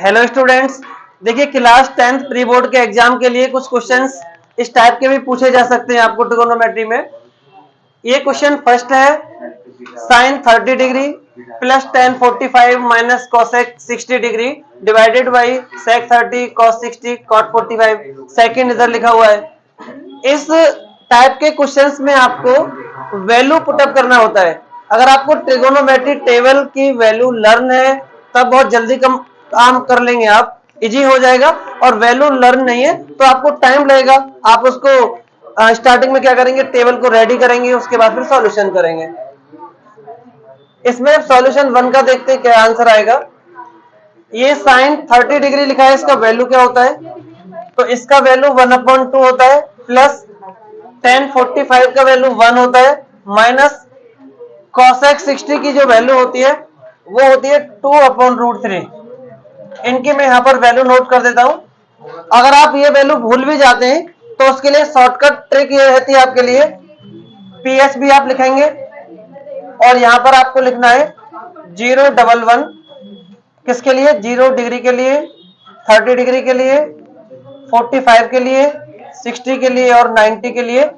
Hello students, देखिए class 10th pre board के exam के लिए कुछ क्वेश्चंस इस टाइप के भी पूछे जा सकते हैं आपको ट्रिगोनोमेट्री में। ये क्वेश्चन फर्स्ट है, sine 30 degree plus ten 45 minus cosec 60 degree divided by sec 30 cos 60 cot 45। Second इधर लिखा हुआ है। इस टाइप के क्वेश्चंस में आपको वैल्यू पुटअप करना होता है। अगर आपको ट्रिगोनोमेट्री टेबल की वैल्यू लर्न है तब बहुत जल्दी काम कर लेंगे आप, इजी हो जाएगा। और वैल्यू लर्न नहीं है तो आपको टाइम लगेगा। आप उसको स्टार्टिंग में क्या करेंगे, टेबल को रेडी करेंगे, उसके बाद फिर सॉल्यूशन करेंगे। इसमें सॉल्यूशन 1 का देखते हैं क्या आंसर आएगा। ये साइन 30 डिग्री लिखा है, इसका वैल्यू क्या होता है, तो इसका वैल्यू 1/2 होता है, प्लस tan 45 का वैल्यू 1 होता है, माइनस cosec 60 की जो वैल्यू होती है वो होती है 2/√3। इनकी मैं यहां पर वैल्यू नोट कर देता हूं। अगर आप ये वैल्यू भूल भी जाते हैं तो उसके लिए शॉर्टकट ट्रिक ये रहती है आपके लिए, पीएच भी आप लिखेंगे और यहां पर आपको लिखना है 011 किसके लिए, 0 डिग्री के लिए, 30 डिग्री के लिए, 45 के लिए, 60 के लिए और 90 के लिए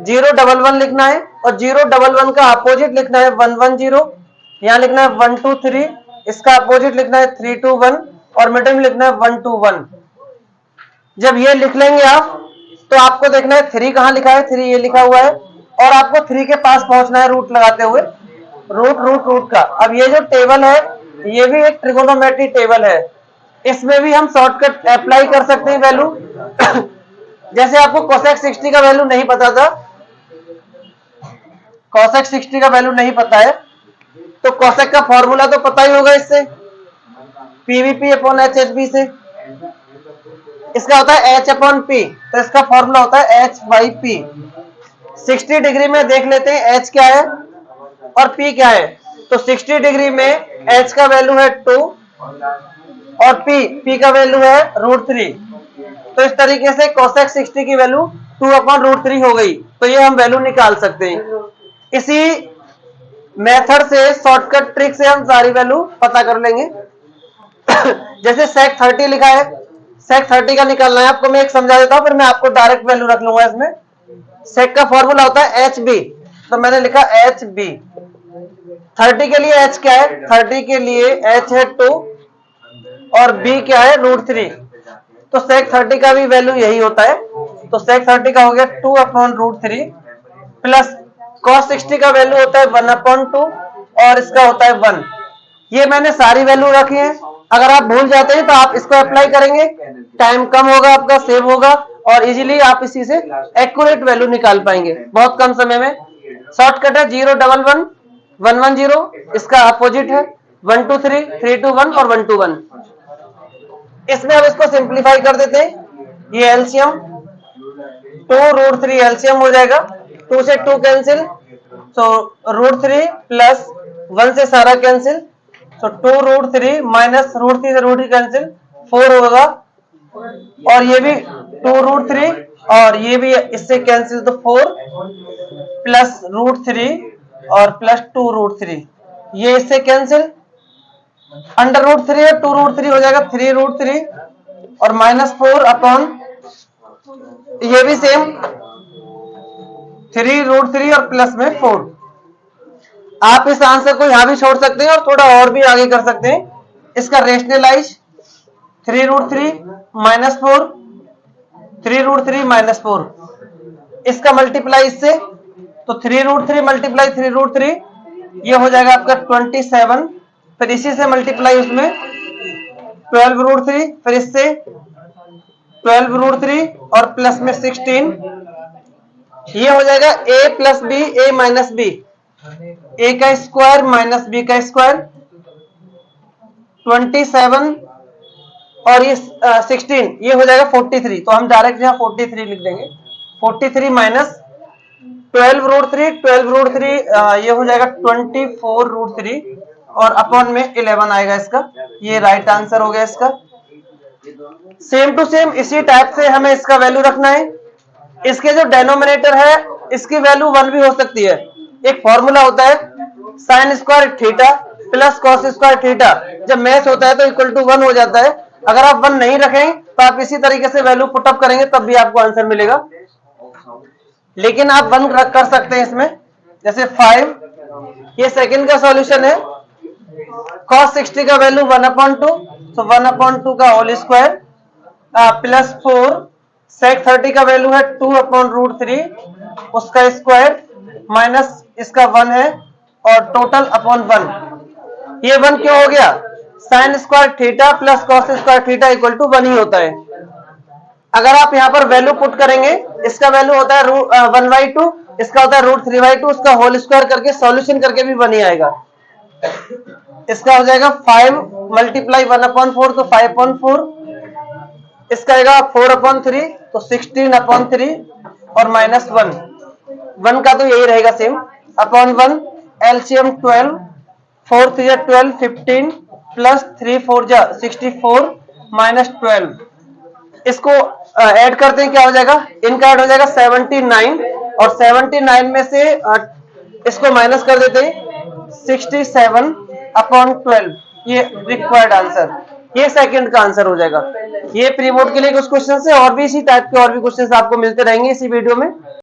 011 लिखना है। और 011 का अपोजिट लिखना है 110, यहां लिखना है 123, इसका अपोजिट लिखना है 321 और मिडिल में लिखना है 121। जब ये लिख लेंगे आप तो आपको देखना है 3 कहां लिखा है, 3 ये लिखा हुआ है और आपको 3 के पास पहुंचना है रूट लगाते हुए, रूट का। अब ये जो टेबल है ये भी एक ट्रिगोनोमेट्री टेबल है, इसमें भी हम शॉर्टकट अप्लाई कर सकते हैं वैल्यू। जैसे आपको कोसेक 60 का वैल्यू नहीं पता था, कोसेक 60 का वैल्यू नहीं पता है तो कोसेक का फॉर्मूला तो पता ही होगा, इससे PVP upon H H B से इसका होता है एच अपॉन पी, तो इसका फॉर्मूला होता है एच बाई पी। 60 डिग्री में देख लेते हैं एच क्या है और पी क्या है। तो 60 डिग्री में एच का वैल्यू है 2 और पी का वैल्यू है √3। तो इस तरीके से कोसेक 60 की वैल्यू 2/√3 हो गई, तो ये हम वैल्यू निकाल सकते हैं। इसी मेथड से, शॉर्टकट ट्रिक से हम सारी वैल्यू पता कर लेंगे। जैसे सेक 30 लिखा है, सेक 30 का निकालना है आपको, मैं एक समझा देता हूं फिर मैं आपको डायरेक्ट वैल्यू रख लूंगा इसमें। सेक का फॉर्मूला होता है एच बी, तो मैंने लिखा एच बी। 30 के लिए एच क्या है, 30 के लिए एच है 2 और बी क्या है √3, तो सेक 30 का भी वैल्यू यही होता है। तो सेक 30 का हो गया 2/√3 प्लस cos 60 का वैल्यू होता है 1/2 और इसका होता है 1। ये मैंने सारी वैल्यू रखी है। अगर आप भूल जाते हैं तो आप इसको अप्लाई करेंगे, टाइम कम होगा आपका, सेव होगा और इजीली आप इसी से एक्यूरेट वैल्यू निकाल पाएंगे बहुत कम समय में। शॉर्टकट है 011 110, इसका अपोजिट है 123 321 और 121। इसमें अब इसको सिंप्लीफाई कर देते हैं। ये एलसीएम 2√3 एलसीएम हो जाएगा, 2 से 2 कैंसिल, तो √3 प्लस 1 से सारा कैंसिल, तो 2√3 माइनस √3 से √3 कैंसिल 4 होगा और ये भी 2√3 और ये भी इससे कैंसिल, तो 4 प्लस √3 और प्लस 2√3, ये इससे कैंसिल, अंडर√3 है 2√3 हो जाएगा 3√3 और -4 अपॉन ये भी सेम 3√3 और प्लस में 4। आप इस आंसर को यहां भी छोड़ सकते हैं और थोड़ा और भी आगे कर सकते हैं। इसका रेशनलाइज 3√3 -4, 3√3 -4, इसका मल्टीप्लाई इससे, तो 3√3 मल्टीप्लाई 3√3 ये हो जाएगा आपका 27, फिर इसी से मल्टीप्लाई उसमें 12√3, फिर इससे 12√3 और प्लस में 16, ये हो जाएगा a plus B, a minus B, a का स्क्वायर माइनस b का स्क्वायर, 27 और ये 16, ये हो जाएगा 43। तो हम डायरेक्ट यहाँ 43 लिख देंगे, 43 माइनस 12√3, 12√3 ये हो जाएगा 24√3 और अपॉन में 11 आएगा इसका। ये राइट आंसर हो गया इसका। सेम टू सेम इसी टाइप से हमें इसका वैल्यू रखना है। इसके जो डेनोमिनेटर है इसकी वैल्यू 1 भी हो सकती है। एक फॉर्मूला होता है sign square theta plus cos square theta, जब मैच होता है तो इक्वल टू 1 हो जाता है। अगर आप 1 नहीं रखें तो आप इसी तरीके से वैल्यू पुटअप करेंगे तब भी आपको आंसर मिलेगा, लेकिन आप 1 रख कर सकते हैं इसमें। जैसे 5, ये सेकंड का सॉल्यूशन है। cos 60 का वैल्यू 1/2, तो 1/2 का होल स्क्वायर प्लस 4, sec 30 का वैल्यू है 2/√3 उसका स्क्वायर माइनस इसका 1 है और टोटल अपॉन 1। ये 1 क्यों हो गया? Sine square theta plus cos square theta equal to 1 ही होता है। अगर आप यहाँ पर वैल्यू पुट करेंगे, इसका वैल्यू होता है 1/2, इसका होता है √3/2, उसका होल स्क्वायर करके सॉल्यूशन करके भी 1 ही आएगा। इसका हो जाएगा 5 मल्टीप्लाई 1/4 तो 5/4, इसका आएगा 4/3 तो 16/3 और माइनस 1 का तो यही रहेगा same upon 1, LCM 12, 4 3 12, 15 plus 3 4 64 minus 12। इसको ऐड करते हैं, क्या हो जाएगा? इनका ऐड हो जाएगा 79 और 79 में से इसको माइनस कर देते हैं 67/12। ये रिक्वायर्ड आंसर, ये सेकंड का आंसर हो जाएगा। ये प्री बोर्ड के लिए कुछ क्वेश्चन है, और भी इसी टाइप के और भी क्वेश्चन आपको मिलते रहेंगे इसी वीडियो में।